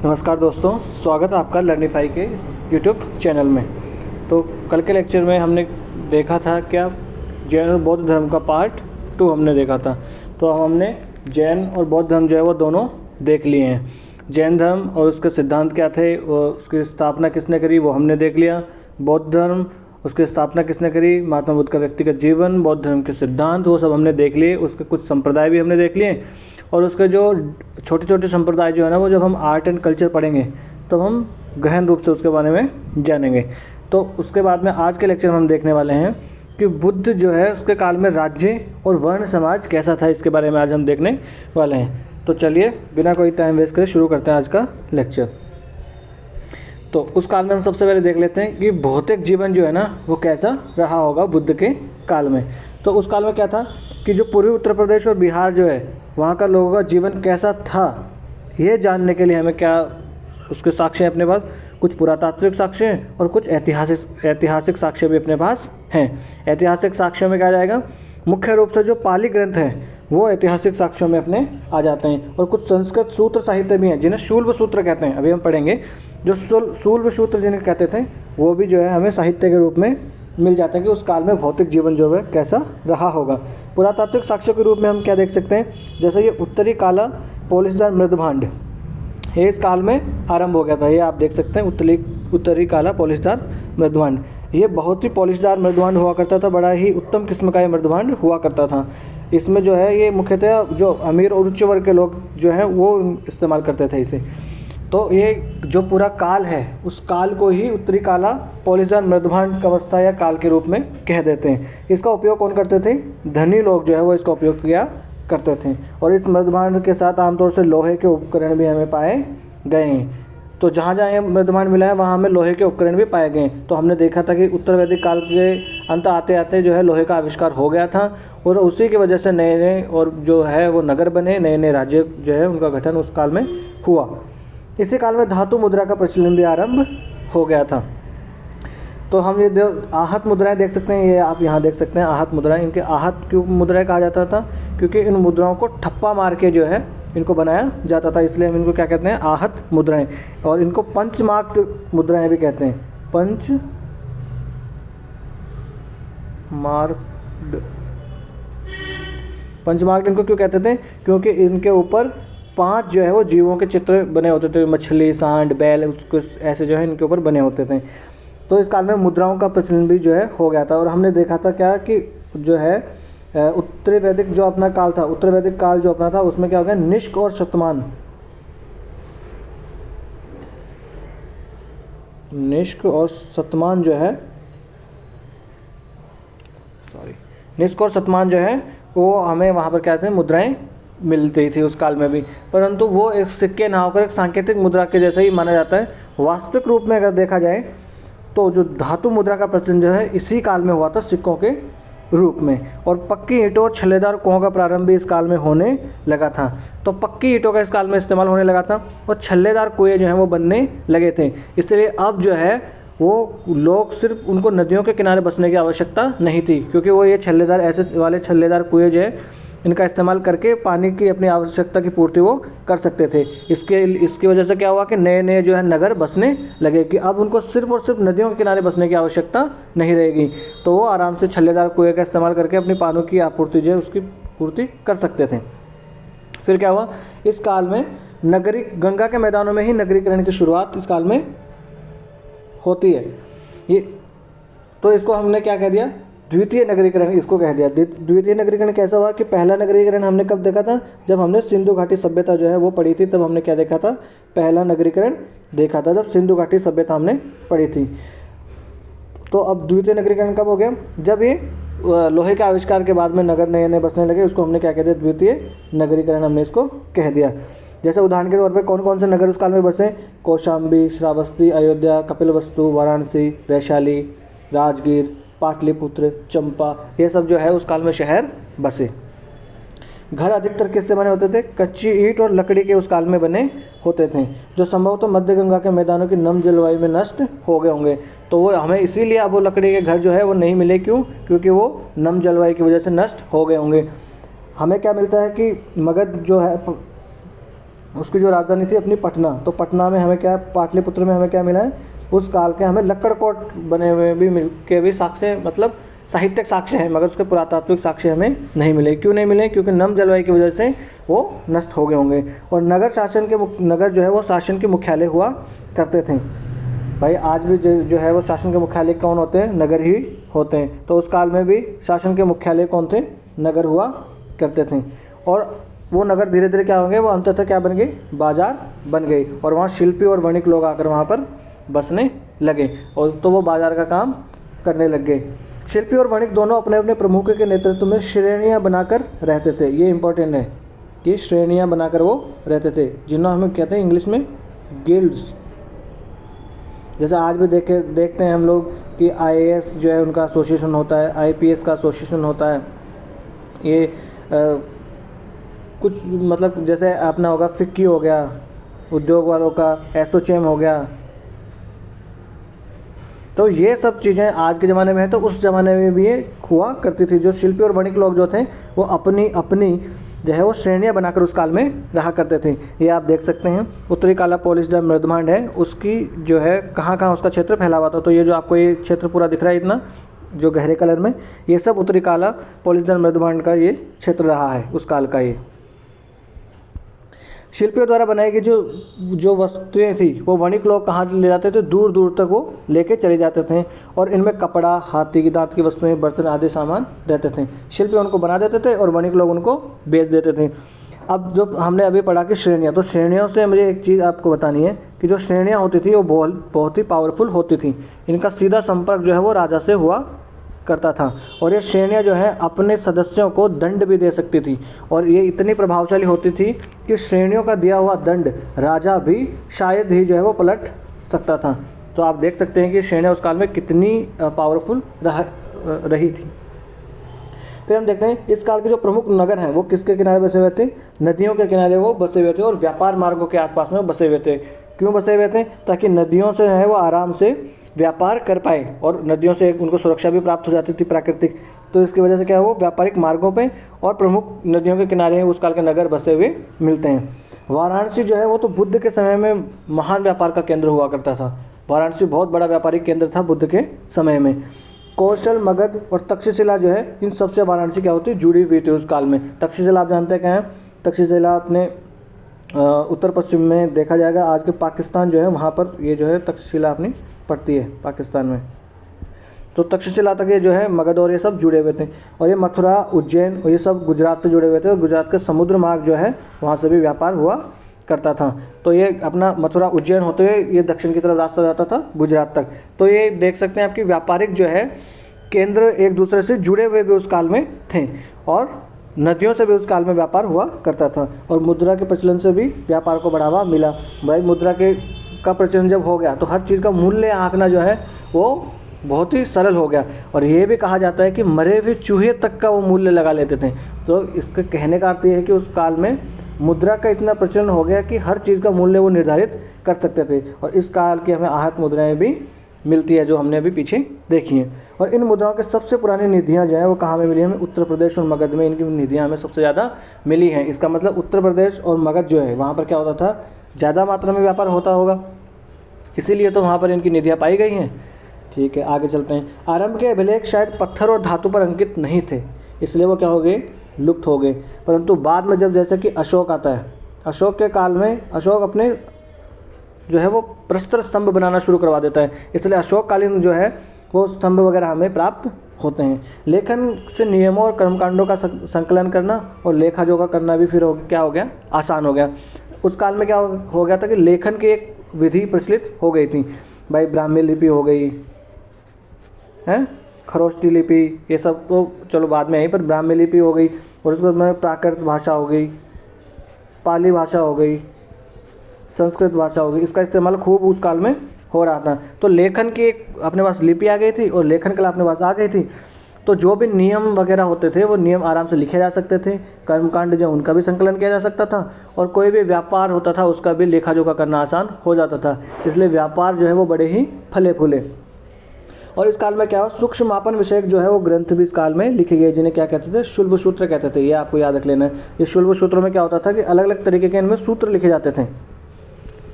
नमस्कार दोस्तों, स्वागत है आपका लर्निफाई के इस यूट्यूब चैनल में। तो कल के लेक्चर में हमने देखा था क्या, जैन और बौद्ध धर्म का पार्ट 2 हमने देखा था। तो हमने जैन और बौद्ध धर्म जो है वो दोनों देख लिए हैं। जैन धर्म और उसके सिद्धांत क्या थे, और उसकी स्थापना किसने करी वो हमने देख लिया। बौद्ध धर्म, उसकी स्थापना किसने करी, महात्मा बुद्ध का व्यक्तिगत जीवन, बौद्ध धर्म के सिद्धांत, वो सब हमने देख लिए। उसके कुछ संप्रदाय भी हमने देख लिए, और उसके जो छोटे छोटे संप्रदाय जो है ना, वो जब हम आर्ट एंड कल्चर पढ़ेंगे तो हम गहन रूप से उसके बारे में जानेंगे। तो उसके बाद में आज के लेक्चर में हम देखने वाले हैं कि बुद्ध जो है उसके काल में राज्य और वर्ण समाज कैसा था, इसके बारे में आज हम देखने वाले हैं। तो चलिए बिना कोई टाइम वेस्ट करे शुरू करते हैं आज का लेक्चर। तो उस काल में हम सबसे पहले देख लेते हैं कि भौतिक जीवन जो है ना वो कैसा रहा होगा बुद्ध के काल में। तो उस काल में क्या था कि जो पूर्वी उत्तर प्रदेश और बिहार जो है वहाँ का लोगों का जीवन कैसा था, ये जानने के लिए हमें क्या उसके साक्ष्य हैं अपने पास। कुछ पुरातात्विक साक्ष्य हैं और कुछ ऐतिहासिक साक्ष्य भी अपने पास हैं। ऐतिहासिक साक्ष्यों में क्या जाएगा, मुख्य रूप से जो पाली ग्रंथ हैं वो ऐतिहासिक साक्ष्यों में अपने आ जाते हैं, और कुछ संस्कृत सूत्र साहित्य भी हैं जिन्हें शूल्व सूत्र कहते हैं। अभी हम पढ़ेंगे जो शूल्व सूत्र जिन्हें कहते थे वो भी जो है हमें साहित्य के रूप में मिल जाते हैं कि उस काल में भौतिक जीवन जो है कैसा रहा होगा। पुरातात्विक साक्ष्यों के रूप में हम क्या देख सकते हैं, जैसे ये उत्तरी काला पॉलिशदार मृदभांड, ये इस काल में आरंभ हो गया था। ये आप देख सकते हैं उत्तरी काला पॉलिशदार मृदभांड। ये बहुत ही पॉलिशदार मृदभांड हुआ करता था, बड़ा ही उत्तम किस्म का ये मृदभांड हुआ करता था। इसमें जो है ये मुख्यतः जो अमीर और उच्च वर्ग के लोग जो हैं वो इस्तेमाल करते थे इसे। तो ये जो पूरा काल है उस काल को ही उत्तरी काला पॉलिशदार मृदभांड अवस्था या काल के रूप में कह देते हैं। इसका उपयोग कौन करते थे, धनी लोग जो है वो इसका उपयोग किया करते थे। और इस मृदभांड के साथ आमतौर से लोहे के उपकरण भी हमें पाए गए हैं। तो जहाँ जहाँ ये मृदभांड मिला है वहाँ हमें लोहे के उपकरण भी पाए गए। तो हमने देखा था कि उत्तर वैदिक काल के अंत आते आते जो है लोहे का आविष्कार हो गया था, और उसी की वजह से नए नए और जो है वो नगर बने, नए नए राज्य जो है उनका गठन उस काल में हुआ। इसी काल में धातु मुद्रा का प्रचलन भी आरंभ हो गया था। तो हम ये आहत मुद्राएं देख सकते हैं, ये आप यहाँ देख सकते हैं आहत मुद्राएं। इनके आहत क्यों मुद्राएं कहा जाता था, क्योंकि इन मुद्राओं को ठप्पा मार के जो है इनको बनाया जाता था, इसलिए हम इनको क्या कहते हैं, आहत मुद्राएं। और इनको पंचमार्क्ड मुद्राएं भी कहते हैं, पंचमार्क्ड इनको क्यों कहते थे, क्योंकि इनके ऊपर 5 जो है वो जीवों के चित्र बने होते थे, मछली, सांड, बैल, उसको ऐसे जो है इनके ऊपर बने होते थे। तो इस काल में मुद्राओं का प्रचलन भी जो है हो गया था। और हमने देखा था क्या कि जो है उत्तरी वैदिक जो अपना काल था, उत्तर वैदिक काल जो अपना था उसमें क्या हो गया, निष्क और शतमान, निष्क और शतमान जो है निष्क और शतमान जो है वो हमें वहाँ पर क्या थे, मुद्राएं मिलती थी उस काल में भी। परंतु वो एक सिक्के ना होकर एक सांकेतिक मुद्रा के जैसा ही माना जाता है। वास्तविक रूप में अगर देखा जाए तो जो धातु मुद्रा का प्रचलन जो है इसी काल में हुआ था सिक्कों के रूप में। और पक्की ईंटों और छल्लेदार कुओं का प्रारंभ भी इस काल में होने लगा था। तो पक्की ईंटों का इस काल में इस्तेमाल होने लगा था और छल्लेदार कुएं जो हैं वो बनने लगे थे। इसलिए अब जो है वो लोग सिर्फ उनको नदियों के किनारे बसने की आवश्यकता नहीं थी, क्योंकि वो ये छल्लेदार ऐसे वाले छल्लेदार कुएं जो है इनका इस्तेमाल करके पानी की अपनी आवश्यकता की पूर्ति वो कर सकते थे। इसकी वजह से क्या हुआ कि नए नए जो है नगर बसने लगे, कि अब उनको सिर्फ और सिर्फ नदियों के किनारे बसने की आवश्यकता नहीं रहेगी। तो वो आराम से छल्लेदार कुएं का इस्तेमाल करके अपनी पानी की आपूर्ति जो है उसकी पूर्ति कर सकते थे। फिर क्या हुआ, इस काल में गंगा के मैदानों में ही नगरीकरण की शुरुआत इस काल में होती है। ये तो इसको हमने क्या कह दिया, द्वितीय नगरीकरण इसको कह दिया। द्वितीय नगरीकरण कैसा हुआ कि पहला नगरीकरण हमने कब देखा था, जब हमने सिंधु घाटी सभ्यता जो है वो पढ़ी थी, तब हमने क्या देखा था, पहला नगरीकरण देखा था जब सिंधु घाटी सभ्यता हमने पढ़ी थी। तो अब द्वितीय नगरीकरण कब हो गया, जब ये लोहे के आविष्कार के बाद में नगर नए नए बसने लगे, उसको हमने क्या कह दिया, द्वितीय नगरीकरण हमने इसको कह दिया। जैसे उदाहरण के तौर पर कौन कौन से नगर उस काल में बसे, कौशाम्बी, श्रावस्ती, अयोध्या, कपिलवस्तु, वाराणसी, वैशाली, राजगीर, पाटलिपुत्र, चंपा, ये सब जो है उस काल में शहर बसे। घर अधिकतर किससे बने होते थे, कच्ची ईंट और लकड़ी के उस काल में बने होते थे, जो संभवतः मध्य गंगा के मैदानों की नम जलवायु में नष्ट हो गए होंगे। तो वो हमें इसीलिए अब वो लकड़ी के घर जो है वो नहीं मिले, क्यों, क्योंकि वो नम जलवायु की वजह से नष्ट हो गए होंगे। हमें क्या मिलता है कि मगध जो है उसकी जो राजधानी थी अपनी पटना। तो पटना में हमें क्या, पाटलिपुत्र में हमें क्या मिला है, उस काल के हमें लक्कड़कोट बने हुए भी मिल के भी साक्ष्य, मतलब साहित्यिक साक्ष्य हैं, मगर उसके पुरातात्विक साक्ष्य हमें नहीं मिले। क्यों नहीं मिले? क्योंकि नम जलवायु की वजह से वो नष्ट हो गए होंगे। और नगर शासन के नगर जो है वो शासन के मुख्यालय हुआ करते थे। भाई आज भी जो है वो शासन के मुख्यालय कौन होते हैं? नगर ही होते हैं। तो उस काल में भी शासन के मुख्यालय कौन थे? नगर हुआ करते थे। और वो नगर धीरे धीरे क्या होंगे, वो अंततः क्या बन गए? बाजार बन गए। और वहाँ शिल्पी और वणिक लोग आकर वहाँ पर बसने लगे, और तो वो बाजार का काम करने लग गए। शिल्पी और वणिक दोनों अपने अपने प्रमुखों के नेतृत्व में श्रेणियाँ बनाकर रहते थे। ये इंपॉर्टेंट है कि श्रेणियाँ बनाकर वो रहते थे, जिन्हें हम कहते हैं इंग्लिश में गिल्ड्स। जैसे आज भी देखते हैं हम लोग कि आईएएस जो है उनका एसोसिएशन होता है, आईपीएस का एसोसिएशन होता है। ये कुछ मतलब जैसे अपना होगा फिक्की हो गया, उद्योग वालों का एसोचैम हो गया। तो ये सब चीज़ें आज के ज़माने में है, तो उस ज़माने में भी ये हुआ करती थी। जो शिल्पी और वणिक लोग जो थे वो अपनी अपनी जो है वो श्रेणियाँ बनाकर उस काल में रहा करते थे। ये आप देख सकते हैं उत्तरी काला पोलिस जो मृदभांड है उसकी जो है कहाँ कहाँ उसका क्षेत्र फैला हुआ था। तो ये जो आपको ये क्षेत्र पूरा दिख रहा है इतना जो गहरे कलर में, ये सब उत्तरी काला पोलिस मृदभांड का ये क्षेत्र रहा है उस काल का। ये शिल्पियों द्वारा बनाई गई जो वस्तुएं थी वो वणिक लोग कहाँ ले जाते थे? दूर दूर तक वो लेके चले जाते थे। और इनमें कपड़ा, हाथी की दांत की वस्तुएं, बर्तन आदि सामान रहते थे। शिल्पी उनको बना देते थे और वणिक लोग उनको बेच देते थे। अब जो हमने अभी पढ़ा कि श्रेणियाँ, तो श्रेणियों से मुझे एक चीज़ आपको बतानी है कि जो श्रेणियाँ होती थी वो बहुत ही पावरफुल होती थी। इनका सीधा संपर्क जो है वो राजा से हुआ करता था। और ये श्रेणियाँ जो है अपने सदस्यों को दंड भी दे सकती थी। और ये इतनी प्रभावशाली होती थी कि श्रेणियों का दिया हुआ दंड राजा भी शायद ही जो है वो पलट सकता था। तो आप देख सकते हैं कि श्रेणियाँ उस काल में कितनी पावरफुल रही थी। फिर हम देखते हैं इस काल के जो प्रमुख नगर हैं वो किसके किनारे बसे हुए थे? नदियों के किनारे वो बसे हुए थे और व्यापार मार्गों के आसपास में बसे हुए थे। क्यों बसे हुए थे? ताकि नदियों से है वो आराम से व्यापार कर पाए, और नदियों से उनको सुरक्षा भी प्राप्त हो जाती थी प्राकृतिक। तो इसकी वजह से क्या है वो व्यापारिक मार्गों पे और प्रमुख नदियों के किनारे उस काल के नगर बसे हुए मिलते हैं। वाराणसी जो है वो तो बुद्ध के समय में महान व्यापार का केंद्र हुआ करता था। वाराणसी बहुत बड़ा व्यापारिक केंद्र था बुद्ध के समय में। कौशल, मगध और तक्षशिला जो है इन सबसे वाराणसी क्या होती जुड़ी हुई थी उस काल में। तक्षशिला आप जानते हैं क्या है? तक्षशिला अपने उत्तर पश्चिम में देखा जाएगा, आज के पाकिस्तान जो है वहाँ पर ये जो है तक्षशिला अपनी पड़ती है पाकिस्तान में। तो तक्षशिला तक ये जो है मगध और ये सब जुड़े हुए थे। और ये मथुरा, उज्जैन और ये सब गुजरात से जुड़े हुए थे। और गुजरात के समुद्र मार्ग जो है वहाँ से भी व्यापार हुआ करता था। तो ये अपना मथुरा, उज्जैन होते हुए ये दक्षिण की तरफ रास्ता जाता था गुजरात तक। तो ये देख सकते हैं आपकी व्यापारिक जो है केंद्र एक दूसरे से जुड़े हुए भी उस काल में थे। और नदियों से भी उस काल में व्यापार हुआ करता था। और मुद्रा के प्रचलन से भी व्यापार को बढ़ावा मिला। भाई मुद्रा का प्रचलन जब हो गया तो हर चीज़ का मूल्य आंकना जो है वो बहुत ही सरल हो गया। और ये भी कहा जाता है कि मरे हुए चूहे तक का वो मूल्य लगा लेते थे। तो इसका कहने का अर्थ ये है कि उस काल में मुद्रा का इतना प्रचलन हो गया कि हर चीज़ का मूल्य वो निर्धारित कर सकते थे। और इस काल की हमें आहत मुद्राएं भी मिलती है जो हमने अभी पीछे देखी हैं। और इन मुद्राओं के सबसे पुरानी निधियाँ जो हैं वो कहाँ में मिली हमें? उत्तर प्रदेश और मगध में इनकी निधियाँ हमें सबसे ज़्यादा मिली हैं। इसका मतलब उत्तर प्रदेश और मगध जो है वहाँ पर क्या होता था? ज़्यादा मात्रा में व्यापार होता होगा, इसीलिए तो वहाँ पर इनकी निधियाँ पाई गई हैं। ठीक है, आगे चलते हैं। आरंभ के अभिलेख शायद पत्थर और धातु पर अंकित नहीं थे, इसलिए वो क्या हो गए? लुप्त हो गए। परंतु बाद में जब जैसे कि अशोक आता है, अशोक के काल में अशोक अपने जो है वो प्रस्तर स्तंभ बनाना शुरू करवा देता है, इसलिए अशोककालीन जो है वो स्तंभ वगैरह हमें प्राप्त होते हैं। लेखन से नियमों और कर्मकांडों का संकलन करना और लेखा जोखा करना भी फिर क्या हो गया? आसान हो गया। उस काल में क्या हो गया था कि लेखन की एक विधि प्रचलित हो गई थी। भाई ब्राह्मी लिपि हो गई है, खरोष्टी लिपि, ये सब तो चलो बाद में आई, पर ब्राह्मी लिपि हो गई। और उसके बाद में प्राकृत भाषा हो गई, पाली भाषा हो गई, संस्कृत भाषा हो गई। इसका इस्तेमाल खूब उस काल में हो रहा था। तो लेखन की एक अपने पास लिपि आ गई थी और लेखन कला अपने पास आ गई थी। तो जो भी नियम वगैरह होते थे वो नियम आराम से लिखे जा सकते थे। कर्मकांड जो उनका भी संकलन किया जा सकता था। और कोई भी व्यापार होता था उसका भी लेखा जोखा करना आसान हो जाता था। इसलिए व्यापार जो है वो बड़े ही फले फूले। और इस काल में क्या हुआ, सूक्ष्म मापन विषयक जो है वो ग्रंथ भी इस काल में लिखे गए, जिन्हें क्या कहते थे, शुल्ब सूत्र कहते थे। ये आपको याद रख लेना है। ये शुल्ब सूत्रों में क्या होता था कि अलग अलग तरीके के इनमें सूत्र लिखे जाते थे,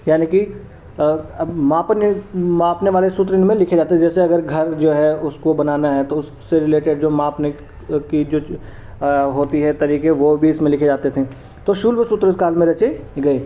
यानी कि अब मापने वाले सूत्र इनमें लिखे जाते हैं। जैसे अगर घर जो है उसको बनाना है तो उससे रिलेटेड जो मापने की जो होती है तरीके, वो भी इसमें लिखे जाते थे। तो शुल्ब सूत्र इस काल में रचे गए।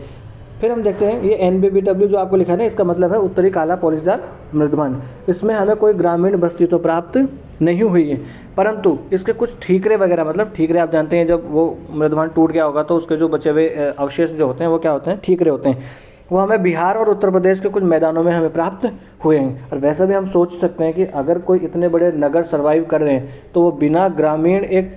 फिर हम देखते हैं ये NBBW जो आपको लिखा है ना, इसका मतलब है उत्तरी काला पॉलिशदार मृदमान। इसमें हमें कोई ग्रामीण बस्ती तो प्राप्त नहीं हुई है, परंतु इसके कुछ ठीकरे वगैरह, मतलब ठीकरे आप जानते हैं जब वो मृदमान टूट गया होगा तो उसके जो बचे हुए अवशेष जो होते हैं वो क्या होते हैं, ठीकरे होते हैं। वो हमें बिहार और उत्तर प्रदेश के कुछ मैदानों में हमें प्राप्त हुए हैं। और वैसे भी हम सोच सकते हैं कि अगर कोई इतने बड़े नगर सर्वाइव कर रहे हैं तो वो बिना ग्रामीण एक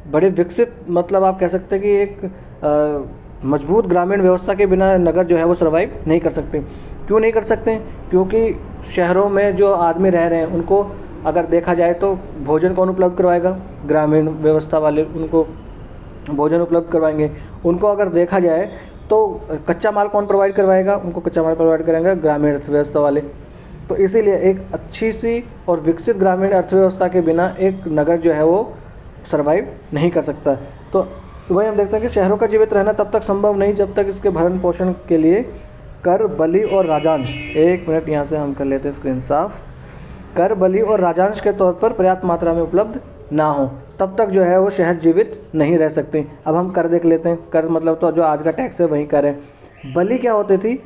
बड़े विकसित, मतलब आप कह सकते हैं कि एक मजबूत ग्रामीण व्यवस्था के बिना नगर जो है वो सर्वाइव नहीं कर सकते। क्यों नहीं कर सकते? क्योंकि शहरों में जो आदमी रह रहे हैं उनको अगर देखा जाए तो भोजन कौन उपलब्ध करवाएगा? ग्रामीण व्यवस्था वाले उनको भोजन उपलब्ध करवाएंगे। उनको अगर देखा जाए तो कच्चा माल कौन प्रोवाइड करवाएगा? उनको कच्चा माल प्रोवाइड करेंगे ग्रामीण अर्थव्यवस्था वाले। तो इसीलिए एक अच्छी सी और विकसित ग्रामीण अर्थव्यवस्था के बिना एक नगर जो है वो सर्वाइव नहीं कर सकता। तो वही हम देखते हैं कि शहरों का जीवित रहना तब तक संभव नहीं जब तक इसके भरण पोषण के लिए कर, बलि और राजांश, एक मिनट यहाँ से हम कर लेते हैं स्क्रीन साफ, कर, बलि और राजांश के तौर पर पर्याप्त मात्रा में उपलब्ध ना हो, तब तक जो है वो शहर जीवित नहीं रह सकते। अब हम कर देख लेते हैं। कर मतलब तो जो आज का टैक्स है वही कर है। बलि क्या होती थी?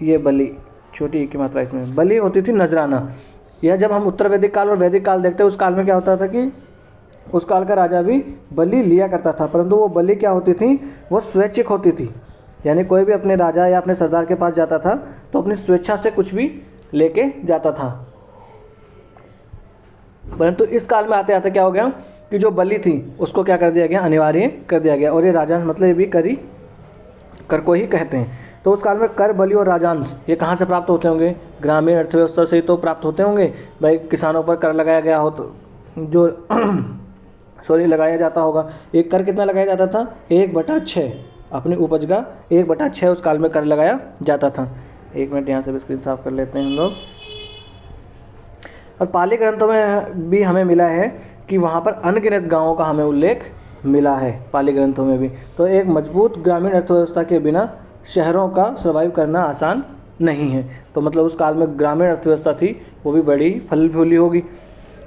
ये बलि, छोटी ई की मात्रा इसमें, बलि होती थी नजराना। यह जब हम उत्तर वैदिक काल और वैदिक काल देखते हैं उस काल में क्या होता था कि उस काल का राजा भी बलि लिया करता था, परंतु वो बलि क्या होती थी, वो स्वैच्छिक होती थी। यानी कोई भी अपने राजा या अपने सरदार के पास जाता था तो अपनी स्वेच्छा से कुछ भी लेके जाता था। परंतु इस काल में आते आते क्या हो गया कि जो बलि थी उसको क्या कर दिया गया, अनिवार्य कर दिया गया। और ये राजांश मतलब ये भी कर को ही कहते हैं। तो उस काल में कर, बलि और राजांश ये कहाँ से प्राप्त होते होंगे? ग्रामीण अर्थव्यवस्था से ही तो प्राप्त होते होंगे। भाई किसानों पर कर लगाया गया हो तो जो लगाया जाता होगा। एक कर कितना लगाया जाता था? 1/6 अपनी उपज का 1/6 उस काल में कर लगाया जाता था। एक मिनट यहाँ से भी स्क्रीन साफ कर लेते हैं हम लोग। और पाली ग्रंथों में भी हमें मिला है कि वहाँ पर अनगिनत गांवों का हमें उल्लेख मिला है पाली ग्रंथों में भी। तो एक मजबूत ग्रामीण अर्थव्यवस्था के बिना शहरों का सर्वाइव करना आसान नहीं है। तो मतलब उस काल में ग्रामीण अर्थव्यवस्था थी वो भी बड़ी फली फूली होगी।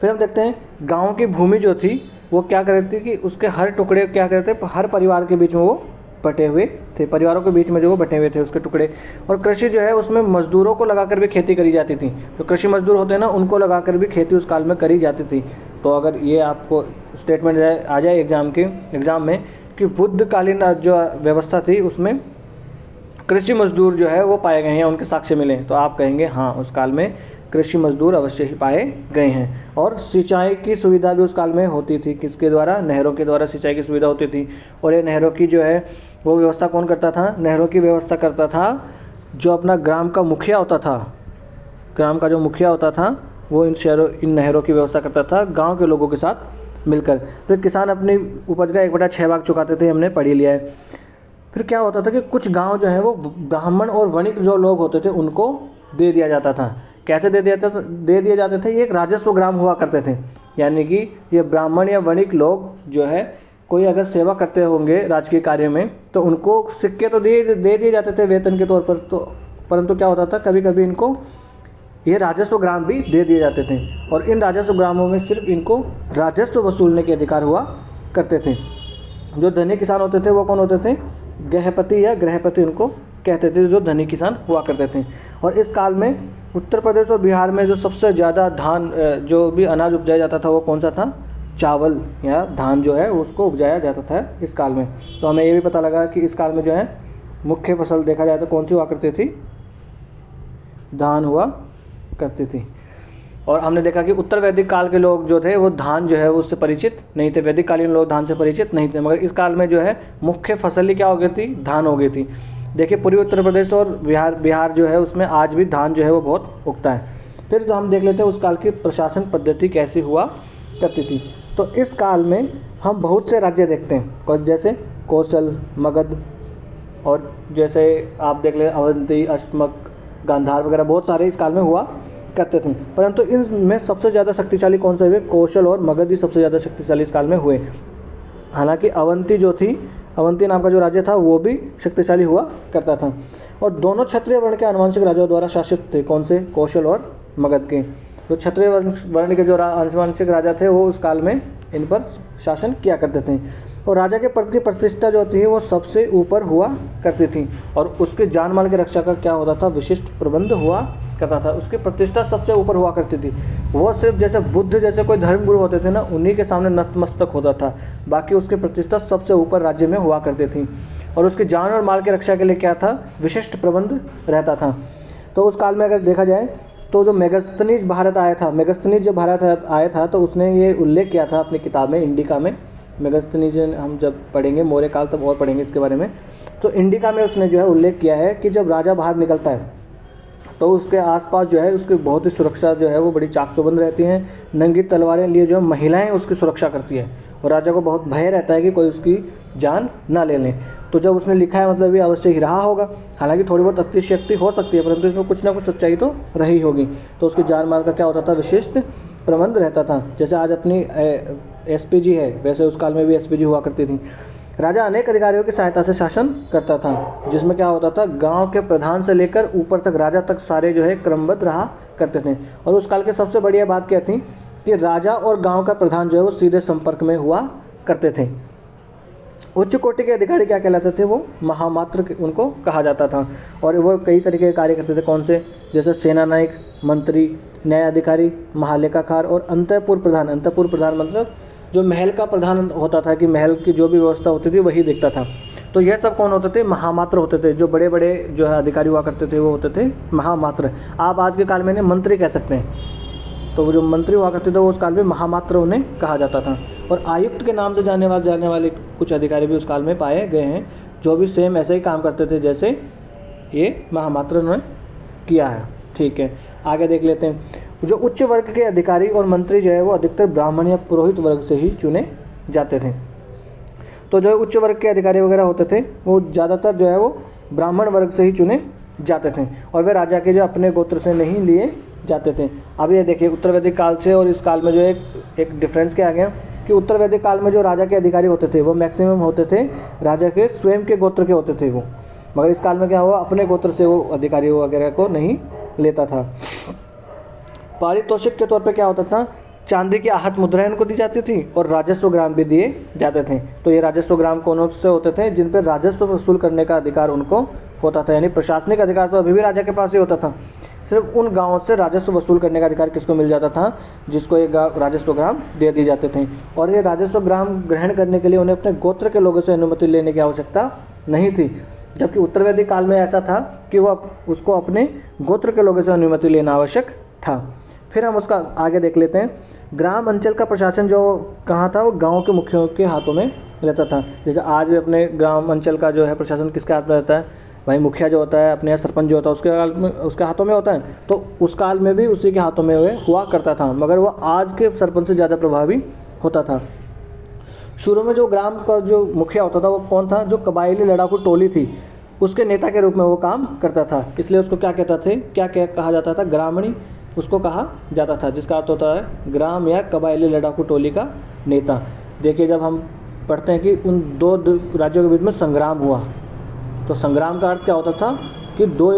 फिर हम देखते हैं गाँव की भूमि जो थी वो क्या कर रही थी कि उसके हर टुकड़े क्या करते थे, हर परिवार के बीच में वो बटे हुए थे, परिवारों के बीच में जो वो बटे हुए थे उसके टुकड़े। और कृषि जो है उसमें मजदूरों को लगाकर भी खेती करी जाती थी। तो कृषि मजदूर होते हैं ना, उनको लगाकर भी खेती उस काल में करी जाती थी। तो अगर ये आपको स्टेटमेंट आ जाए एग्ज़ाम में कि बुद्धकालीन जो व्यवस्था थी उसमें कृषि मजदूर जो है वो पाए गए हैं, उनके साक्ष्य मिले, तो आप कहेंगे हाँ उस काल में कृषि मजदूर अवश्य ही पाए गए हैं। और सिंचाई की सुविधा भी उस काल में होती थी। किसके द्वारा? नहरों के द्वारा सिंचाई की सुविधा होती थी। और ये नहरों की जो है वो व्यवस्था कौन करता था? नहरों की व्यवस्था करता था जो अपना ग्राम का मुखिया होता था। ग्राम का जो मुखिया होता था वो इन नहरों की व्यवस्था करता था गाँव के लोगों के साथ मिलकर। फिर किसान अपनी उपज का 1/6 भाग चुकाते थे, हमने पढ़ ही लिया है। फिर क्या होता था कि कुछ गांव जो है वो ब्राह्मण और वणिक जो लोग होते थे उनको दे दिया जाता था। कैसे दे दिए जाते थे? ये एक राजस्व ग्राम हुआ करते थे। यानी कि ये ब्राह्मण या वणिक लोग जो है कोई अगर सेवा करते होंगे राजकीय कार्य में तो उनको सिक्के तो दे दिए जाते थे वेतन के तौर पर। तो परंतु क्या होता था, कभी कभी इनको ये राजस्व ग्राम भी दे दिए जाते थे। और इन राजस्व ग्रामों में सिर्फ इनको राजस्व वसूलने के अधिकार हुआ करते थे। जो धनी किसान होते थे वो कौन होते थे? गृहपति या गृहपति उनको कहते थे, जो धनी किसान हुआ करते थे। और इस काल में उत्तर प्रदेश और बिहार में जो सबसे ज़्यादा धान जो भी अनाज उपजाया जाता था वो कौन सा था? चावल या धान जो है उसको उपजाया जाता था इस काल में। तो हमें ये भी पता लगा कि इस काल में जो है मुख्य फसल देखा जाए तो कौन सी हुआ करती थी? धान हुआ करती थी। और हमने देखा कि उत्तर वैदिक काल के लोग जो थे वो धान जो है उससे परिचित नहीं थे, वैदिक कालीन लोग धान से परिचित नहीं थे। मगर इस काल में जो है मुख्य फसल ही क्या हो गई थी? धान हो गई थी। देखिए पूर्वी उत्तर प्रदेश और बिहार जो है उसमें आज भी धान जो है वो बहुत उगता है। फिर जो हम देख लेते हैं उस काल की प्रशासन पद्धति कैसी हुआ करती थी। तो इस काल में हम बहुत से राज्य देखते हैं, जैसे कौशल, मगध, और जैसे आप देख लें अवंती, अष्टमक, गांधार वगैरह बहुत सारे इस काल में हुआ करते थे। परंतु इनमें सबसे ज़्यादा शक्तिशाली कौन से हुए? कौशल और मगध ही सबसे ज़्यादा शक्तिशाली इस काल में हुए। हालांकि अवंती जो थी, अवंती नाम का जो राज्य था वो भी शक्तिशाली हुआ करता था। और दोनों क्षत्रिय वर्ण के आनुवंशिक राजाओं द्वारा शासित थे। कौन से? कौशल और मगध के। तो क्षत्रिय वर्ण के जो आनुवंशिक राजा थे वो उस काल में इन पर शासन किया करते थे। और राजा के प्रति प्रतिष्ठा जो होती है वो सबसे ऊपर हुआ करती थी। और उसके जान माल की रक्षा का क्या होता था? विशिष्ट प्रबंध हुआ करता था। उसकी प्रतिष्ठा सबसे ऊपर हुआ करती थी। वो सिर्फ जैसे बुद्ध जैसे कोई धर्मगुरु होते थे ना, उन्हीं के सामने नतमस्तक होता था। बाकी उसकी प्रतिष्ठा सबसे ऊपर राज्य में हुआ करती थी। और उसकी जान और माल की रक्षा के लिए क्या था? विशिष्ट प्रबंध रहता था। तो उस काल में अगर देखा जाए तो जो मेगस्थनीज भारत आया था, मेगस्थनीज जब भारत आया था तो उसने ये उल्लेख किया था अपनी किताब में इंडिका में। मेगस्थनीज हम जब पढ़ेंगे मौर्य काल तब और पढ़ेंगे इसके बारे में। तो इंडिका में उसने जो है उल्लेख किया है कि जब राजा बाहर निकलता है तो उसके आसपास जो है उसकी बहुत ही सुरक्षा जो है वो बड़ी चाक चौबंद रहती हैं। नंगी तलवारें लिए जो है महिलाएं उसकी सुरक्षा करती है और राजा को बहुत भय रहता है कि कोई उसकी जान ना ले लें। तो जब उसने लिखा है मतलब ये अवश्य ही रहा होगा। हालांकि थोड़ी बहुत अतिशयोक्ति हो सकती है परंतु इसमें कुछ ना कुछ सच्चाई तो रही होगी। तो उसकी जान माल का क्या होता था? विशिष्ट प्रबंध रहता था। जैसे आज अपनी एसपीजी है वैसे उस काल में भी एसपीजी हुआ करती थी। राजा अनेक अधिकारियों की सहायता से शासन करता था, जिसमें क्या होता था? गांव के प्रधान से लेकर ऊपर तक राजा तक सारे जो है क्रमबद्ध रहा करते थे। और उस काल की सबसे बढ़िया बात क्या थी कि राजा और गांव का प्रधान जो है वो सीधे संपर्क में हुआ करते थे। उच्च कोटि के अधिकारी क्या कहलाते थे? वो महामात्र उनको कहा जाता था। और वो कई तरीके के कार्य करते थे। कौन से? जैसे सेना नायक, मंत्री, न्यायाधिकारी, महालेखाकार और अंतःपुर प्रधान। अंतःपुर प्रधान मतलब जो महल का प्रधान होता था कि महल की जो भी व्यवस्था होती थी वही देखता था। तो यह सब कौन होते थे? महामात्र होते थे। जो बड़े बड़े जो है अधिकारी हुआ करते थे वो होते थे महामात्र। आप आज के काल में इन्हें मंत्री कह सकते हैं। तो वो जो मंत्री हुआ करते थे वो उस काल में महामात्र उन्हें कहा जाता था। और आयुक्त के नाम से जाने वाले कुछ अधिकारी भी उस काल में पाए गए हैं जो भी सेम ऐसे ही काम करते थे जैसे ये महामात्र उन्होंने किया है। ठीक है, आगे देख लेते हैं। जो उच्च वर्ग के अधिकारी और मंत्री जो है वो अधिकतर ब्राह्मण या पुरोहित वर्ग से ही चुने जाते थे। तो जो उच्च वर्ग के अधिकारी वगैरह होते थे वो ज़्यादातर जो है वो ब्राह्मण वर्ग से ही चुने जाते थे और वे राजा के जो अपने गोत्र से नहीं लिए जाते थे। अब ये देखिए उत्तर वैदिक काल से और इस काल में जो एक डिफरेंस क्या आ गया कि उत्तर वैदिक काल में जो राजा के अधिकारी होते थे वो मैक्सिमम होते थे राजा के स्वयं के गोत्र के होते थे वो, मगर इस काल में क्या हुआ? अपने गोत्र से वो अधिकारी वगैरह को नहीं लेता था। पारितोषिक के तौर पे क्या होता था? चांदी की आहत मुद्राएं उनको दी जाती थी और राजस्व ग्राम भी दिए जाते थे। तो ये राजस्व ग्राम कौन से होते थे? जिन पर राजस्व वसूल करने का अधिकार उनको होता था। यानी प्रशासनिक अधिकार तो अभी भी राजा के पास ही होता था। सिर्फ उन गांवों से राजस्व वसूल करने का अधिकार किसको मिल जाता था? जिसको ये राजस्व ग्राम दे दिए जाते थे। और ये राजस्व ग्राम ग्रहण करने के लिए उन्हें अपने गोत्र के लोगों से अनुमति लेने की आवश्यकता नहीं थी, जबकि उत्तर वैदिक काल में ऐसा था कि वो उसको अपने गोत्र के लोगों से अनुमति लेना आवश्यक था। फिर हम उसका आगे देख लेते हैं। ग्राम अंचल का प्रशासन जो कहाँ था? वो गांव के मुखियों के हाथों में रहता था। जैसे आज भी अपने ग्राम अंचल का जो है प्रशासन किसके हाथ में रहता है? भाई मुखिया जो होता है, अपने सरपंच जो होता है उसके हाथों में होता है। तो उस काल में भी उसी के हाथों में हुआ करता था, मगर वो आज के सरपंच से ज़्यादा प्रभावी होता था। शुरू में जो ग्राम का जो मुखिया होता था वो कौन था? जो कबायली लड़ाकू टोली थी उसके नेता के रूप में वो काम करता था। इसलिए उसको क्या कहता थे? क्या कहा जाता था? ग्रामणी उसको कहा जाता था, जिसका अर्थ होता है ग्राम या कबायली लड़ाकू टोली का नेता। देखिए जब हम पढ़ते हैं कि उन दो राज्यों के बीच में संग्राम हुआ, तो संग्राम का अर्थ क्या होता था? कि दो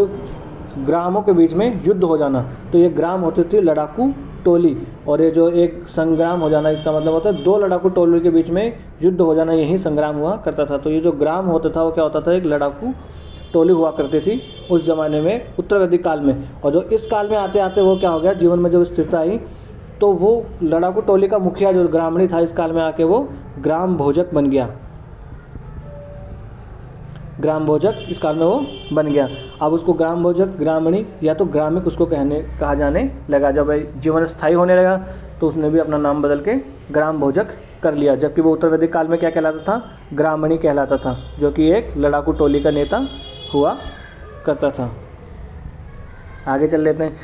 ग्रामों के बीच में युद्ध हो जाना। तो ये ग्राम होती थी लड़ाकू टोली, और ये जो एक संग्राम हो जाना इसका मतलब होता है दो लड़ाकू टोली के बीच में युद्ध हो जाना, यही संग्राम हुआ करता था। तो ये जो ग्राम होता था वो क्या होता था? एक लड़ाकू टोली हुआ करती थी उस ज़माने में उत्तर वैदिक काल में। और जो इस काल में आते आते वो क्या हो गया? जीवन में जब स्थिरता आई तो वो लड़ाकू टोली का मुखिया जो ग्रामणी था इस काल में आके वो ग्राम भोजक बन गया। ग्राम भोजक इस काल में वो बन गया। अब उसको ग्राम भोजक, ग्रामणी या तो ग्रामिक उसको कहा जाने लगा। जब जीवन स्थायी होने लगा तो उसने भी अपना नाम बदल के ग्राम भोजक कर लिया, जबकि वो उत्तर वैदिक काल में क्या कहलाता था? ग्रामणी कहलाता था, जो कि एक लड़ाकू टोली का नेता हुआ करता था। आगे चल लेते हैं।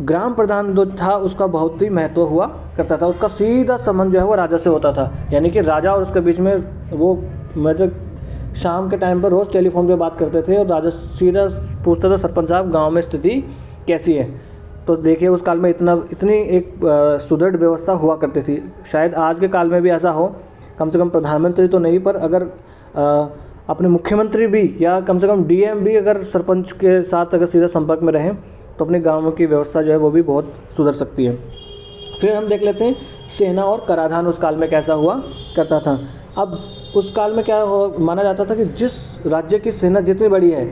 ग्राम प्रधान जो था उसका बहुत ही महत्व हुआ करता था। उसका सीधा संबंध जो है वो राजा से होता था, यानी कि राजा और उसके बीच में वो मतलब शाम के टाइम पर रोज़ टेलीफोन पे बात करते थे और राजा सीधा पूछता था सरपंच साहब गांव में स्थिति कैसी है। तो देखिए उस काल में इतनी एक सुदृढ़ व्यवस्था हुआ करती थी। शायद आज के काल में भी ऐसा हो, कम से कम प्रधानमंत्री तो नहीं, पर अगर अपने मुख्यमंत्री भी या कम से कम डीएम भी अगर सरपंच के साथ अगर सीधा संपर्क में रहें तो अपने गाँव की व्यवस्था जो है वो भी बहुत सुधर सकती है। फिर हम देख लेते हैं सेना और कराधान उस काल में कैसा हुआ करता था। अब उस काल में क्या माना जाता था कि जिस राज्य की सेना जितनी बड़ी है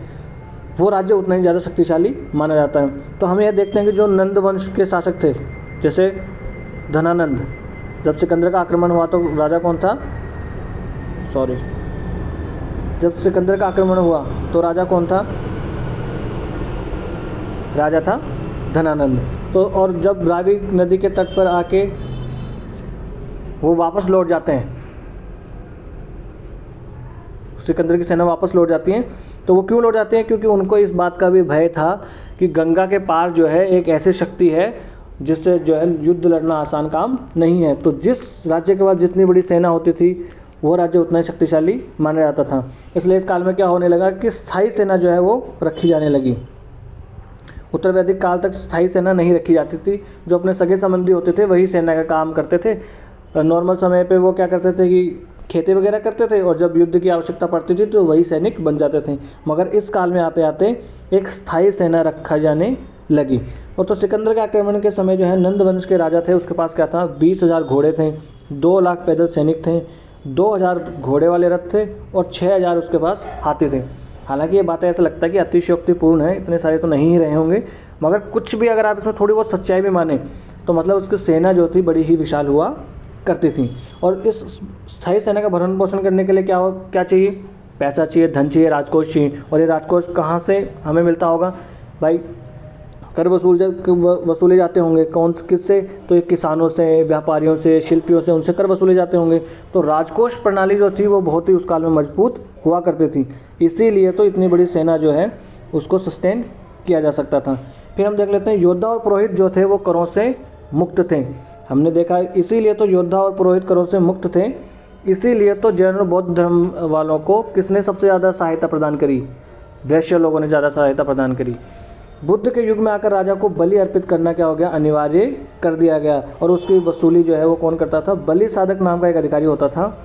वो राज्य उतना ही ज़्यादा शक्तिशाली माना जाता है। तो हम यह देखते हैं कि जो नंद वंश के शासक थे, जैसे धनानंद, जब सिकंदर का आक्रमण हुआ तो राजा कौन था, जब सिकंदर का आक्रमण हुआ तो राजा कौन था, राजा था धनानंद। तो और जब रावी नदी के तट पर आके वो वापस लौट जाते हैं, सिकंदर की सेना वापस लौट जाती है, तो वो क्यों लौट जाते हैं, क्योंकि उनको इस बात का भी भय था कि गंगा के पार जो है एक ऐसी शक्ति है जिससे जो है युद्ध लड़ना आसान काम नहीं है। तो जिस राज्य के पास जितनी बड़ी सेना होती थी वो राज्य उतना ही शक्तिशाली माना जाता था। इसलिए इस काल में क्या होने लगा कि स्थायी सेना जो है वो रखी जाने लगी। उत्तर वैदिक काल तक स्थायी सेना नहीं रखी जाती थी, जो अपने सगे संबंधी होते थे वही सेना का काम करते थे। नॉर्मल समय पे वो क्या करते थे कि खेती वगैरह करते थे, और जब युद्ध की आवश्यकता पड़ती थी तो वही सैनिक बन जाते थे। मगर इस काल में आते आते एक स्थायी सेना रखा जाने लगी। और तो सिकंदर के आक्रमण के समय जो है नंद वंश के राजा थे, उसके पास क्या था, 20,000 घोड़े थे, 2 लाख पैदल सैनिक थे, 2,000 घोड़े वाले रथ थे और 6,000 उसके पास हाथी थे। हालांकि ये बातें ऐसा लगता है कि अतिशयोक्तिपूर्ण है, इतने सारे तो नहीं ही रहे होंगे, मगर कुछ भी अगर आप इसमें थोड़ी बहुत सच्चाई भी माने तो मतलब उसकी सेना जो थी बड़ी ही विशाल हुआ करती थी। और इस स्थायी सेना का भरण पोषण करने के लिए क्या चाहिए, पैसा चाहिए, धन चाहिए, राजकोष चाहिए। और ये राजकोष कहाँ से हमें मिलता होगा भाई, कर वसूले जाते होंगे, किससे, तो ये किसानों से, व्यापारियों से, शिल्पियों से, उनसे कर वसूले जाते होंगे। तो राजकोष प्रणाली जो थी वो बहुत ही उस काल में मजबूत हुआ करती थी, इसीलिए तो इतनी बड़ी सेना जो है उसको सस्टेन किया जा सकता था। फिर हम देख लेते हैं योद्धा और पुरोहित जो थे वो करों से मुक्त थे। हमने देखा इसीलिए तो योद्धा और पुरोहित करों से मुक्त थे, इसीलिए तो जैन और बौद्ध धर्म वालों को किसने सबसे ज़्यादा सहायता प्रदान करी, वैश्य लोगों ने ज़्यादा सहायता प्रदान करी। बुद्ध के युग में आकर राजा को बलि अर्पित करना क्या हो गया, अनिवार्य कर दिया गया। और उसकी वसूली जो है वो कौन करता था, बलि साधक नाम का एक अधिकारी होता था,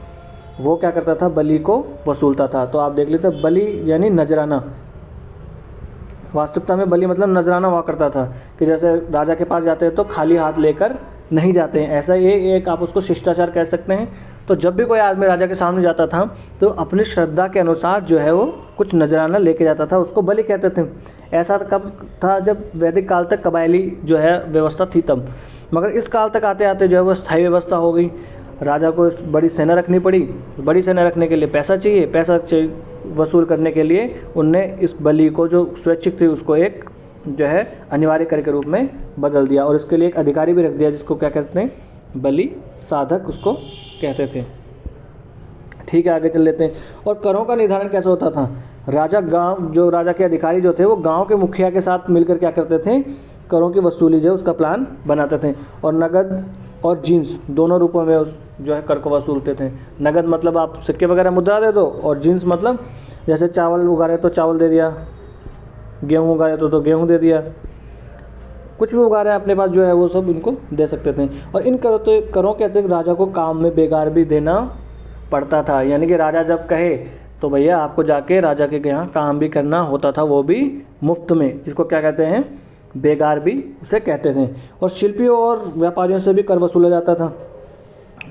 वो क्या करता था, बलि को वसूलता था। तो आप देख लेते बलि यानी नजराना, वास्तविकता में बलि मतलब नजराना हुआ करता था कि जैसे राजा के पास जाते हैं तो खाली हाथ लेकर नहीं जाते हैं, ऐसा ये एक आप उसको शिष्टाचार कह सकते हैं। तो जब भी कोई आदमी राजा के सामने जाता था तो अपनी श्रद्धा के अनुसार जो है वो कुछ नजराना लेके जाता था, उसको बलि कहते थे। ऐसा कब था, जब वैदिक काल तक कबायली जो है व्यवस्था थी तब, मगर इस काल तक आते आते जो है वो स्थायी व्यवस्था हो गई। राजा को बड़ी सेना रखनी पड़ी, बड़ी सेना रखने के लिए पैसा चाहिए, पैसा वसूल करने के लिए उनने इस बलि को जो स्वैच्छिक थी उसको एक जो है अनिवार्य कर के रूप में बदल दिया, और इसके लिए एक अधिकारी भी रख दिया जिसको क्या कहते हैं, बलि साधक उसको कहते थे। ठीक है, आगे चल लेते हैं। और करों का निर्धारण कैसे होता था, राजा के अधिकारी जो थे वो गांव के मुखिया के साथ मिलकर क्या करते थे, करों की वसूली जो उसका प्लान बनाते थे। और नगद और जींस दोनों रूपों में उस जो है कर को वसूलते थे। नगद मतलब आप सिक्के वगैरह मुद्रा दे दो, और जींस मतलब जैसे चावल उगा रहे तो चावल दे दिया, गेहूँ उगा रहे तो गेहूँ दे दिया, कुछ भी उगा रहे हैं अपने पास जो है वो सब इनको दे सकते थे। और इन करों के अतिरिक्त राजा को काम में बेगार भी देना पड़ता था, यानी कि राजा जब कहे तो भैया आपको जाके राजा के यहाँ काम भी करना होता था, वो भी मुफ्त में, जिसको क्या कहते हैं, बेगार भी उसे कहते थे। और शिल्पियों और व्यापारियों से भी कर वसूला जाता था,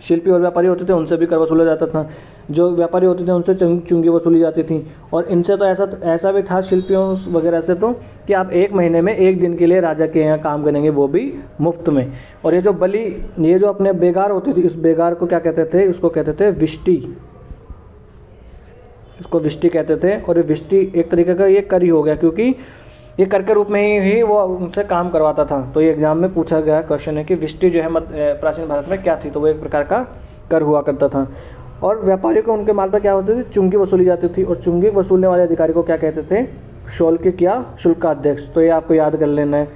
शिल्पी और व्यापारी होते थे उनसे भी कर वसूला जाता था। जो व्यापारी होते थे उनसे चुंगी वसूली जाती थी। और इनसे तो ऐसा भी था शिल्पियों वगैरह से तो कि आप 1 महीने में 1 दिन के लिए राजा के यहाँ काम करेंगे, वो भी मुफ्त में। और ये जो बलि, ये जो अपने बेगार होती थी, इस बेगार को क्या कहते थे, उसको कहते थे विष्टि, इसको विष्टि कहते थे। और ये विष्टि एक तरीके का ये कर ही हो गया, क्योंकि ये कर के रूप में ही वो उनसे काम करवाता था। तो ये एग्जाम में पूछा गया क्वेश्चन है कि विष्टि जो है प्राचीन भारत में क्या थी, तो वो एक प्रकार का कर हुआ करता था। और व्यापारी को उनके माल पर क्या होती थी, चुंगी वसूली जाती थी। और चुंगी वसूलने वाले अधिकारी को क्या कहते थे, शोल्किक या शुल्काध्यक्ष। तो ये आपको याद कर लेना है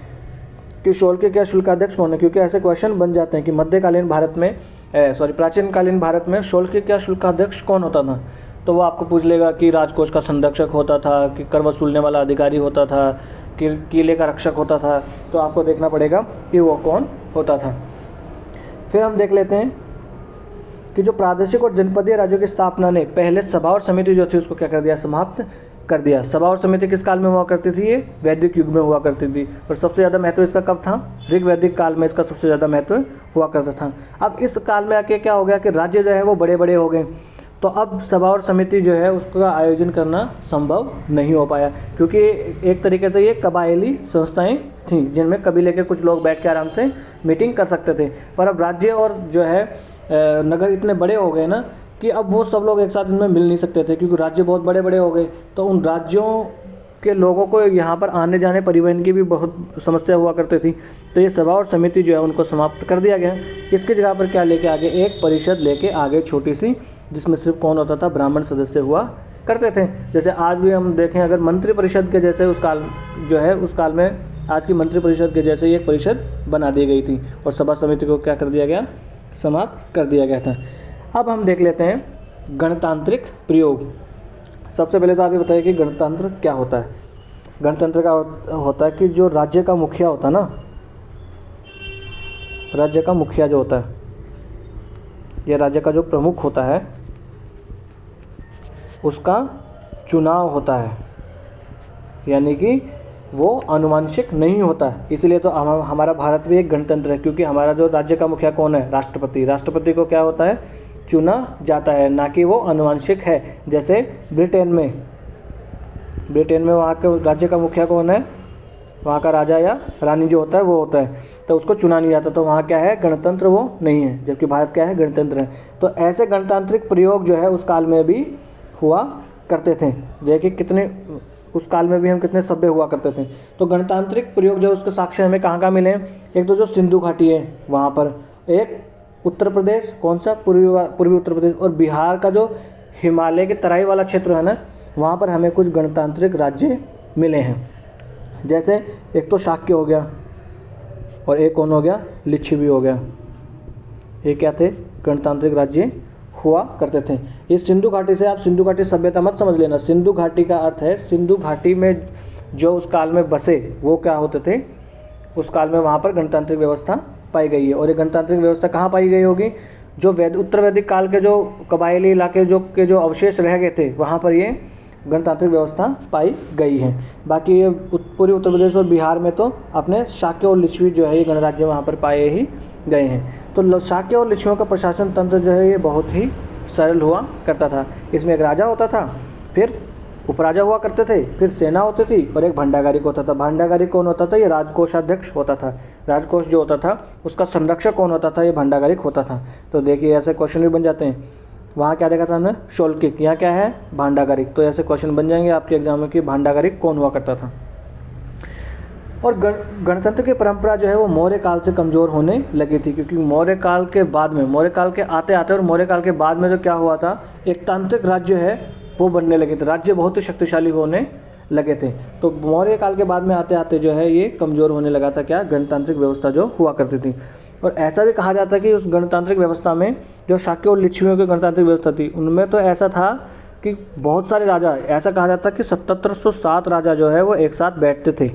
कि शोल्किक या शुल्काध्यक्ष कौन है, क्योंकि ऐसे क्वेश्चन बन जाते हैं कि मध्यकालीन भारत में प्राचीन कालीन भारत में शोल्किक या शुल्काध्यक्ष कौन होता था। तो वो आपको पूछ लेगा कि राजकोष का संरक्षक होता था, कि कर वसूलने वाला अधिकारी होता था, किले का रक्षक होता था, तो आपको देखना पड़ेगा कि वो कौन होता था। फिर हम देख लेते हैं कि जो प्रादेशिक और जनपदीय राज्यों की स्थापना ने पहले सभा और समिति जो थी उसको क्या कर दिया, समाप्त कर दिया। सभा और समिति किस काल में हुआ करती थी, ये वैदिक युग में हुआ करती थी, और सबसे ज़्यादा महत्व इसका कब था, ऋग वैदिक काल में इसका सबसे ज़्यादा महत्व हुआ करता था। अब इस काल में आके क्या हो गया कि राज्य जो है वो बड़े बड़े हो गए, तो अब सभा और समिति जो है उसका आयोजन करना संभव नहीं हो पाया, क्योंकि एक तरीके से ये कबायली संस्थाएं थीं जिनमें कबीले के कुछ लोग बैठ के आराम से मीटिंग कर सकते थे। पर अब राज्य और जो है नगर इतने बड़े हो गए ना कि अब वो सब लोग एक साथ इनमें मिल नहीं सकते थे, क्योंकि राज्य बहुत बड़े बड़े हो गए, तो उन राज्यों के लोगों को यहाँ पर आने जाने परिवहन की भी बहुत समस्या हुआ करती थी। तो ये सभा और समिति जो है उनको समाप्त कर दिया गया। इसकी जगह पर क्या लेके आगे, एक परिषद लेके आगे छोटी सी, जिसमें सिर्फ कौन होता था, ब्राह्मण सदस्य हुआ करते थे। जैसे आज भी हम देखें, अगर मंत्रि परिषद के जैसे उस काल जो है उस काल में आज की मंत्रि परिषद के जैसे ही एक परिषद बना दी गई थी, और सभा समिति को क्या कर दिया गया, समाप्त कर दिया गया था। अब हम देख लेते हैं गणतांत्रिक प्रयोग। सबसे पहले तो आप ये बताइए कि गणतंत्र क्या होता है। गणतंत्र का होता है कि जो राज्य का मुखिया होता है ना, राज्य का मुखिया जो होता है, या राज्य का जो प्रमुख होता है, उसका चुनाव होता है, यानी कि वो आनुवंशिक नहीं होता है। इसलिए तो हमारा भारत भी एक गणतंत्र है, क्योंकि हमारा जो राज्य का मुखिया कौन है, राष्ट्रपति। राष्ट्रपति को क्या होता है, चुना जाता है, ना कि वो आनुवंशिक है। जैसे ब्रिटेन में वहाँ के राज्य का मुखिया कौन है, वहाँ का राजा या रानी जो होता है वो होता है, तो उसको चुना नहीं जाता, तो वहाँ क्या है, गणतंत्र वो नहीं है। जबकि भारत क्या है, गणतंत्र है। तो ऐसे गणतांत्रिक प्रयोग जो है उस काल में भी हुआ करते थे। देखिए कितने उस काल में भी हम कितने सभ्य हुआ करते थे। तो गणतांत्रिक प्रयोग जो उसके साक्ष्य हमें कहाँ कहाँ मिले, एक तो जो सिंधु घाटी है वहाँ पर, एक उत्तर प्रदेश, कौन सा, पूर्वी उत्तर प्रदेश, और बिहार का जो हिमालय के तराई वाला क्षेत्र है ना, वहाँ पर हमें कुछ गणतांत्रिक राज्य मिले हैं। जैसे एक तो शाक्य हो गया, और एक कौन हो गया, लिच्छवी हो गया। ये क्या थे, गणतांत्रिक राज्य हुआ करते थे। ये सिंधु घाटी से आप सिंधु घाटी सभ्यता मत समझ लेना। सिंधु घाटी का अर्थ है सिंधु घाटी में जो उस काल में बसे वो क्या होते थे, उस काल में वहाँ पर गणतांत्रिक व्यवस्था पाई गई है। और ये गणतांत्रिक व्यवस्था कहाँ पाई गई होगी, जो उत्तर वैदिक काल के जो कबायली इलाके जो अवशेष रह गए थे वहाँ पर ये गणतांत्रिक व्यवस्था पाई गई है। बाकी ये पूर्वी उत्तर प्रदेश और बिहार में तो अपने शाक्य और लिच्छवी जो है ये गणराज्य वहाँ पर पाए ही गए हैं। तो शाक्य और लिच्छवियों का प्रशासन तंत्र जो है ये बहुत ही सरल हुआ करता था। इसमें एक राजा होता था, फिर उपराजा हुआ करते थे, फिर सेना होती थी, और एक भंडागारिक होता था। भंडागारिक कौन होता था, ये राजकोषाध्यक्ष होता था। राजकोष जो होता था उसका संरक्षक कौन होता था, ये भंडागारिक होता था। तो देखिए ऐसे क्वेश्चन भी बन जाते हैं। वहाँ क्या देखा था हमने, शोल्किक, यहाँ क्या है, भंडागारिक। तो ऐसे क्वेश्चन बन जाएंगे आपके एग्जाम में कि भंडागारिक कौन हुआ करता था। और गणतंत्र की परंपरा जो है वो मौर्य काल से कमज़ोर होने लगी थी, क्योंकि मौर्य काल के बाद में, मौर्य काल के आते आते और मौर्य काल के बाद में जो क्या हुआ था, एक तांत्रिक राज्य है वो बनने लगे थे। राज्य बहुत ही शक्तिशाली होने लगे थे। तो मौर्य काल के बाद में आते आते जो है ये कमज़ोर होने लगा था, क्या, गणतांत्रिक व्यवस्था जो हुआ करती थी। और ऐसा भी कहा जाता है कि उस गणतांत्रिक व्यवस्था में जो शाक्य और लिच्छवियों की गणतांत्रिक व्यवस्था थी उनमें तो ऐसा था कि बहुत सारे राजा, ऐसा कहा जाता है कि 1707 राजा जो है वो एक साथ बैठते थे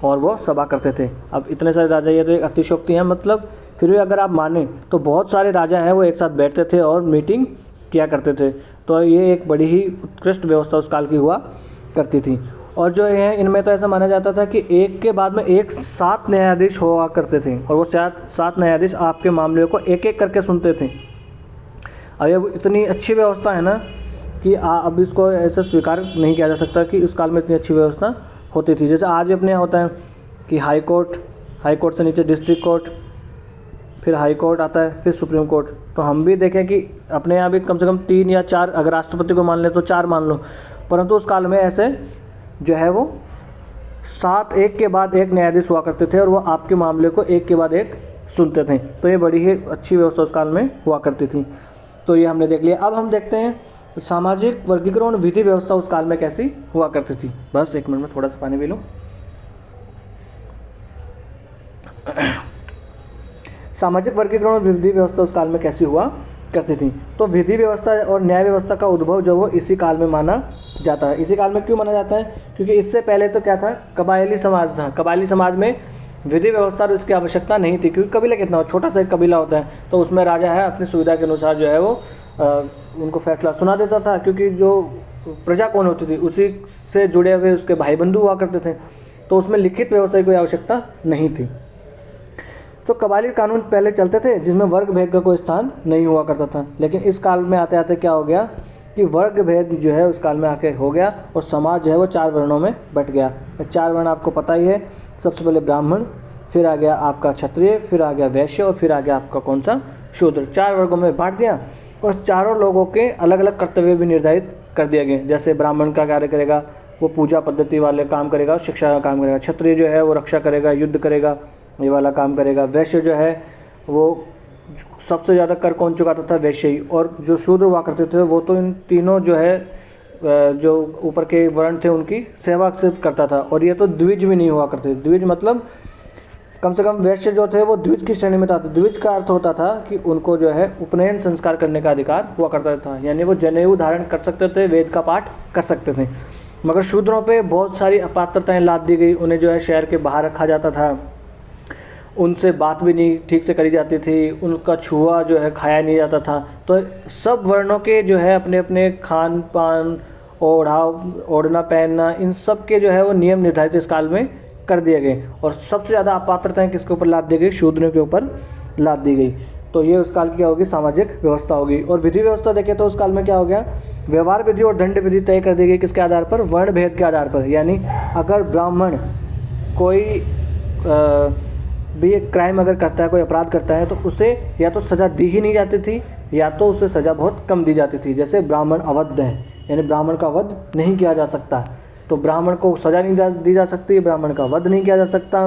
और वो सभा करते थे। अब इतने सारे राजा, ये तो एक अतिशयोक्ति है, मतलब फिर भी अगर आप माने तो बहुत सारे राजा हैं वो एक साथ बैठते थे और मीटिंग किया करते थे। तो ये एक बड़ी ही उत्कृष्ट व्यवस्था उस काल की हुआ करती थी। और जो है इनमें तो ऐसा माना जाता था कि एक के बाद में एक 7 न्यायाधीश हुआ करते थे, और वो 7 न्यायाधीश आपके मामले को एक एक करके सुनते थे। अब ये इतनी अच्छी व्यवस्था है ना कि अब इसको ऐसा स्वीकार नहीं किया जा सकता कि उस काल में इतनी अच्छी व्यवस्था होती थी। जैसे आज भी अपने यहाँ होता है कि हाई कोर्ट से नीचे डिस्ट्रिक्ट कोर्ट, फिर हाई कोर्ट आता है, फिर सुप्रीम कोर्ट। तो हम भी देखें कि अपने यहाँ भी कम से कम 3 या 4, अगर राष्ट्रपति को मान ले तो 4 मान लो, परंतु उस काल में ऐसे जो है वो 7 एक के बाद एक न्यायाधीश हुआ करते थे, और वो आपके मामले को एक के बाद एक सुनते थे। तो ये बड़ी ही अच्छी व्यवस्था उस काल में हुआ करती थी। तो ये हमने देख लिया। अब हम देखते हैं सामाजिक वर्गीकरण विधि व्यवस्था उस काल में कैसी हुआ करती थी। बस 1 मिनट में थोड़ा सा पानी पी लूँ। सामाजिक वर्गीकरण और विधि व्यवस्था उस काल में कैसी हुआ करती थी। तो विधि व्यवस्था और न्याय व्यवस्था का उद्भव जो वो इसी काल में माना जाता है। इसी काल में क्यों माना जाता है? क्योंकि इससे पहले तो क्या था, कबायली समाज था। कबायली समाज में विधि व्यवस्था और इसकी आवश्यकता नहीं थी, क्योंकि कबीला कितना हो, छोटा सा एक कबीला होता है, तो उसमें राजा है अपनी सुविधा के अनुसार जो है वो उनको फैसला सुना देता था, क्योंकि जो प्रजा कौन होती थी उसी से जुड़े हुए उसके भाई बंधु हुआ करते थे, तो उसमें लिखित व्यवस्था की कोई आवश्यकता नहीं थी। तो कबायली कानून पहले चलते थे जिसमें वर्ग भेद का कोई स्थान नहीं हुआ करता था। लेकिन इस काल में आते आते क्या हो गया कि वर्ग भेद जो है उस काल में आके हो गया और समाज जो है वो 4 वर्णों में बट गया। 4 वर्ण आपको पता ही है, सबसे पहले ब्राह्मण, फिर आ गया आपका क्षत्रिय, फिर आ गया वैश्य और फिर आ गया आपका कौन सा, शूद्र। 4 वर्गों में बांट दिया और चारों लोगों के अलग अलग कर्तव्य भी निर्धारित कर दिए गए। जैसे ब्राह्मण का कार्य करेगा, वो पूजा पद्धति वाले काम करेगा, शिक्षा का काम करेगा। क्षत्रिय जो है वो रक्षा करेगा, युद्ध करेगा, ये वाला काम करेगा। वैश्य जो है वो सबसे ज़्यादा कर कौन चुकाता था, वैश्य ही। और जो शूद्र हुआ करते थे वो तो इन तीनों जो है जो ऊपर के वर्ण थे उनकी सेवा सिर्फ करता था। और ये तो द्विज भी नहीं हुआ करते। द्विज मतलब कम से कम वैश्य जो थे वो द्विज की श्रेणी में था। द्विज का अर्थ होता था कि उनको जो है उपनयन संस्कार करने का अधिकार हुआ करता था, यानी वो जनेऊ धारण कर सकते थे, वेद का पाठ कर सकते थे। मगर शूद्रों पे बहुत सारी अपात्रताएं लाद दी गई। उन्हें जो है शहर के बाहर रखा जाता था, उनसे बात भी नहीं ठीक से करी जाती थी, उनका छुआ जो है खाया नहीं जाता था। तो सब वर्णों के जो है अपने अपने खान पान, ओढ़ना पहनना, इन सब के जो है वो नियम निर्धारित इस काल में कर दिए गए। और सबसे ज़्यादा अपात्रताएं किसके ऊपर लाद दी गई, शूद्रों के ऊपर लाद दी गई। तो ये उस काल की क्या होगी, सामाजिक व्यवस्था होगी। और विधि व्यवस्था देखें तो उस काल में क्या हो गया, व्यवहार विधि और दंड विधि तय कर दी गई। किसके आधार पर, वर्ण भेद के आधार पर। यानी अगर ब्राह्मण कोई भी एक क्राइम अगर करता है, कोई अपराध करता है, तो उसे या तो सज़ा दी ही नहीं जाती थी या तो उसे सज़ा बहुत कम दी जाती थी। जैसे ब्राह्मण अवध है, यानी ब्राह्मण का वध नहीं किया जा सकता, तो ब्राह्मण को सज़ा नहीं दी जा सकती, ब्राह्मण का वध नहीं किया जा सकता।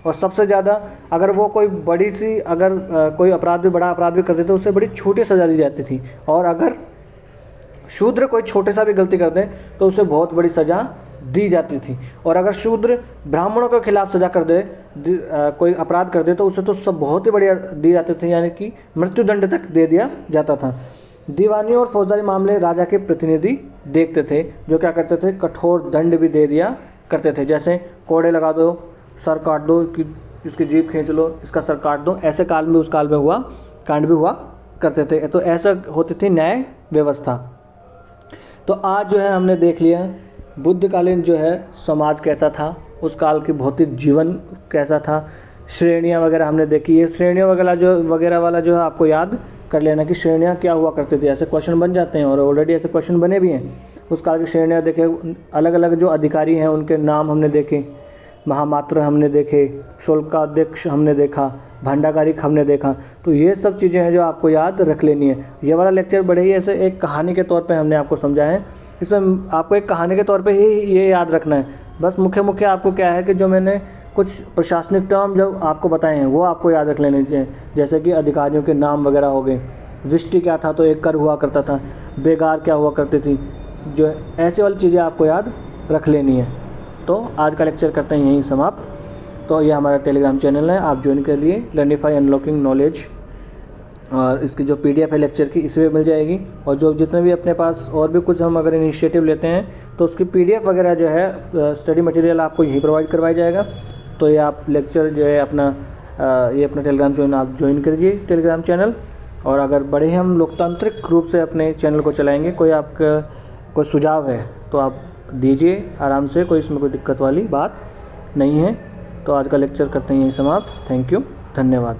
और सबसे ज़्यादा अगर वो कोई बड़ी सी अगर कोई अपराध भी, बड़ा अपराध भी करते थे, उससे बड़ी छोटी सज़ा दी जाती थी। और अगर शूद्र कोई छोटे सा भी गलती कर दे तो उसे बहुत बड़ी सज़ा दी जाती थी। और अगर शूद्र ब्राह्मणों के खिलाफ सजा कर दे, कोई अपराध कर दे, तो उसे तो सब बहुत ही बढ़िया दी जाती थी, यानी कि मृत्युदंड तक दे दिया जाता था। दीवानी और फौजदारी मामले राजा के प्रतिनिधि देखते थे, जो क्या करते थे, कठोर दंड भी दे दिया करते थे। जैसे कोड़े लगा दो, सर काट दो, इसकी जीभ खींच लो, इसका सर काट दो। ऐसे काल में उस काल में हुआ कांड भी हुआ करते थे। तो ऐसा होती थी न्याय व्यवस्था। तो आज जो है हमने देख लिया बुद्धकालीन जो है समाज कैसा था, उस काल की भौतिक जीवन कैसा था, श्रेणियाँ वगैरह हमने देखी। ये श्रेणियाँ वगैरह वाला जो है आपको याद कर लेना कि श्रेणियाँ क्या हुआ करती थी। ऐसे क्वेश्चन बन जाते हैं और ऑलरेडी ऐसे क्वेश्चन बने भी हैं। उस काल की श्रेणियाँ देखे, अलग अलग जो अधिकारी हैं उनके नाम हमने देखे, महामात्र हमने देखे, शुल्काध्यक्ष हमने देखा, भंडागारिक हमने देखा। तो ये सब चीज़ें हैं जो आपको याद रख लेनी है। ये वाला लेक्चर बड़े ही ऐसे एक कहानी के तौर पे हमने आपको समझाया है। इसमें आपको एक कहानी के तौर पे ही ये याद रखना है। बस मुख्य आपको क्या है कि जो मैंने कुछ प्रशासनिक टर्म जो आपको बताए हैं वो आपको याद रख लेने चाहिए। जैसे कि अधिकारियों के नाम वगैरह हो गए, विष्टि क्या था तो एक कर हुआ करता था, बेगार क्या हुआ करती थी, जो ऐसे वाली चीज़ें आपको याद रख लेनी है। तो आज का लेक्चर करते हैं यहीं समाप्त। तो ये हमारा टेलीग्राम चैनल है, आप ज्वाइन कर लिए, लर्निफाई अनलॉकिंग नॉलेज। और इसकी जो PDF है लेक्चर की, इसमें मिल जाएगी। और जो जितने भी अपने पास और भी कुछ हम अगर इनिशिएटिव लेते हैं तो उसकी PDF वगैरह जो है स्टडी मटेरियल आपको यहीं प्रोवाइड करवाया जाएगा। तो ये आप लेक्चर जो है अपना ये अपना टेलीग्राम चैनल आप ज्वाइन करिए, टेलीग्राम चैनल। और अगर बड़े हम लोकतांत्रिक रूप से अपने चैनल को चलाएँगे, कोई आपका कोई सुझाव है तो आप दीजिए आराम से, कोई इसमें कोई दिक्कत वाली बात नहीं है। तो आज का लेक्चर करते हैं यहीं समाप्त। थैंक यू, धन्यवाद।